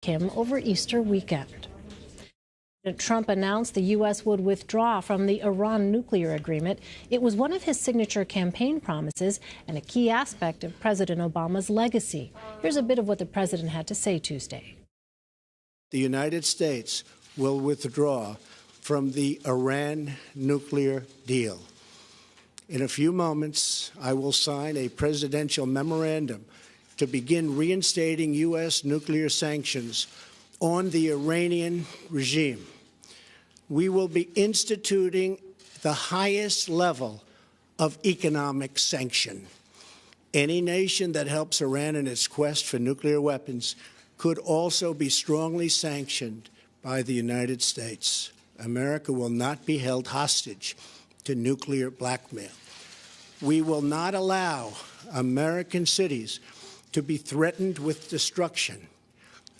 him over Easter weekend. Trump announced the U.S. would withdraw from the Iran nuclear agreement. It was one of his signature campaign promises and a key aspect of President Obama's legacy. Here's a bit of what the president had to say Tuesday. The United States will withdraw from the Iran nuclear deal. In a few moments, I will sign a presidential memorandum to begin reinstating U.S. nuclear sanctions on the Iranian regime. We will be instituting the highest level of economic sanction. Any nation that helps Iran in its quest for nuclear weapons could also be strongly sanctioned by the United States. America will not be held hostage to nuclear blackmail. We will not allow American cities to be threatened with destruction.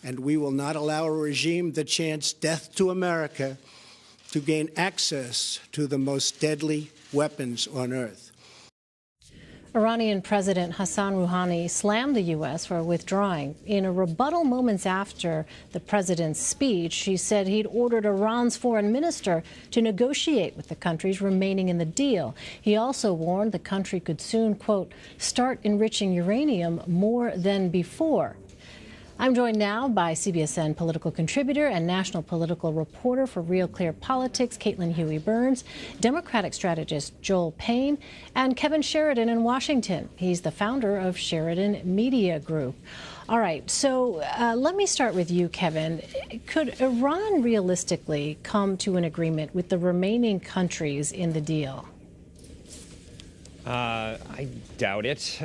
And we will not allow a regime that chants death to America to gain access to the most deadly weapons on earth. Iranian President Hassan Rouhani slammed the U.S. for withdrawing. In a rebuttal moments after the president's speech, she said he'd ordered Iran's foreign minister to negotiate with the countries remaining in the deal. He also warned the country could soon, quote, start enriching uranium more than before. I'm joined now by CBSN political contributor and national political reporter for Real Clear Politics, Caitlin Huey-Burns, Democratic strategist Joel Payne, and Kevin Sheridan in Washington. He's the founder of Sheridan Media Group. All right, so let me start with you, Kevin. Could Iran realistically come to an agreement with the remaining countries in the deal? I doubt it.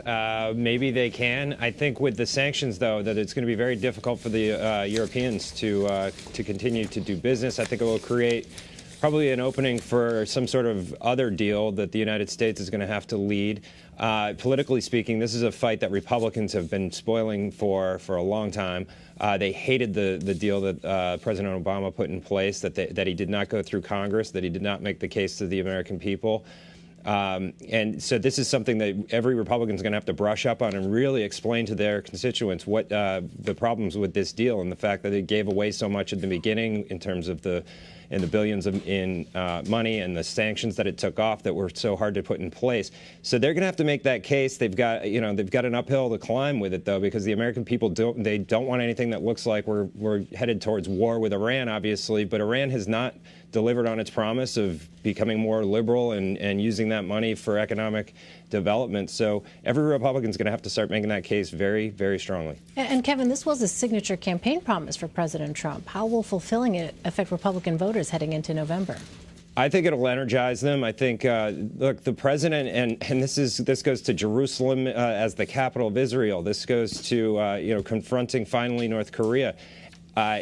Maybe they can. I think with the sanctions, though, that it's going to be very difficult for the Europeans to continue to do business. I think it will create probably an opening for some sort of other deal that the United States is going to have to lead. Politically speaking, this is a fight that Republicans have been spoiling for a long time. They hated the deal that President Obama put in place, that he did not go through Congress, that he did not make the case to the American people. And so this is something that every Republican is going to have to brush up on and really explain to their constituents what the problems with this deal and the fact that it gave away so much at the beginning in terms of the billions in money and the sanctions that it took off that were so hard to put in place. So they're going to have to make that case. They've got an uphill to climb with it, though, because the American people don't want anything that looks like we're headed towards war with Iran, obviously. But Iran has not delivered on its promise of becoming more liberal and using that money for economic development. So every Republican is going to have to start making that case very, very strongly. And Kevin, this was a signature campaign promise for President Trump. How will fulfilling it affect Republican voters heading into November? I think it'll energize them. I think, look, the president, and this goes to Jerusalem as the capital of Israel. This goes to confronting finally North Korea.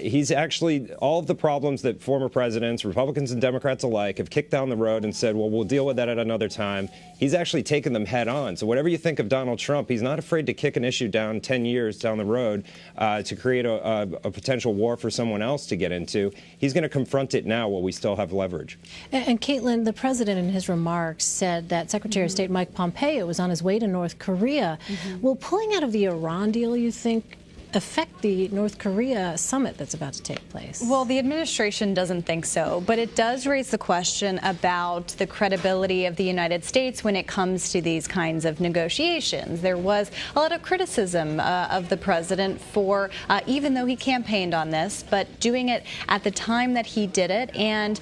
He's actually, all of the problems that former presidents, Republicans and Democrats alike, have kicked down the road and said, well, we'll deal with that at another time. He's actually taken them head on. So whatever you think of Donald Trump, he's not afraid to kick an issue down 10 years down the road to create a potential war for someone else to get into. He's going to confront it now while we still have leverage. And Caitlin, the president in his remarks said that Secretary of State Mike Pompeo was on his way to North Korea. Will pulling out of the Iran deal, you think, affect the North Korea summit that's about to take place? Well, the administration doesn't think so, but it does raise the question about the credibility of the United States when it comes to these kinds of negotiations. There was a lot of criticism of the president for, even though he campaigned on this, but doing it at the time that he did it and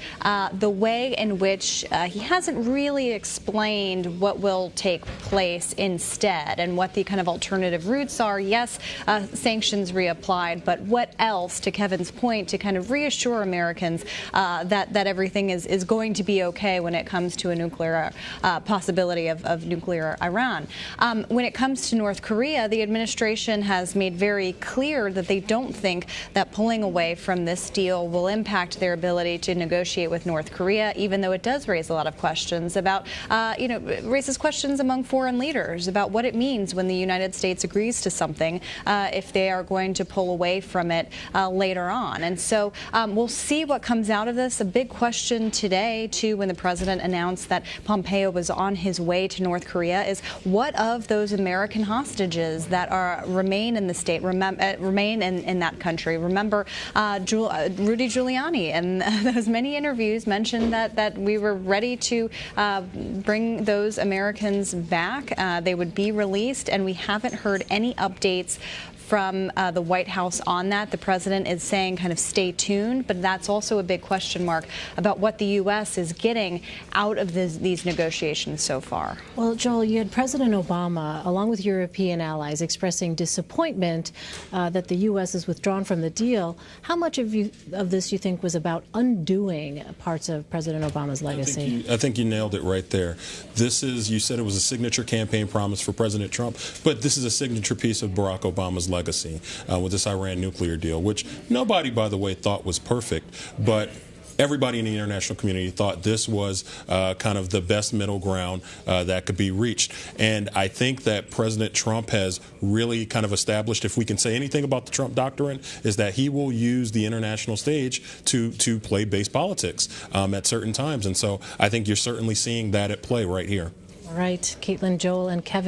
the way in which he hasn't really explained what will take place instead and what the kind of alternative routes are. Yes, sanctions reapplied, but what else, to Kevin's point, to kind of reassure Americans that everything is going to be okay when it comes to a nuclear possibility of nuclear Iran. When it comes to North Korea, the administration has made very clear that they don't think that pulling away from this deal will impact their ability to negotiate with North Korea, even though it does raise a lot of questions about, raises questions among foreign leaders about what it means when the United States agrees to something if they are going to pull away from it later on. And so we'll see what comes out of this. A big question today, too, when the president announced that Pompeo was on his way to North Korea is what of those American hostages that remain in the state, remain in that country. Remember, Rudy Giuliani and those many interviews mentioned that we were ready to bring those Americans back. They would be released, and we haven't heard any updates from the White House on that. The president is saying kind of stay tuned, but that's also a big question mark about what the U.S. is getting out of these negotiations so far. Well, Joel, you had President Obama, along with European allies, expressing disappointment that the U.S. is withdrawn from the deal. How much of this you think was about undoing parts of President Obama's legacy? I think you nailed it right there. This is, you said it was a signature campaign promise for President Trump, but this is a signature piece of Barack Obama's legacy with this Iran nuclear deal, which nobody, by the way, thought was perfect, but everybody in the international community thought this was kind of the best middle ground that could be reached. And I think that President Trump has really kind of established, if we can say anything about the Trump doctrine, is that he will use the international stage to play base politics at certain times. And so I think you're certainly seeing that at play right here. All right, Caitlin, Joel, and Kevin.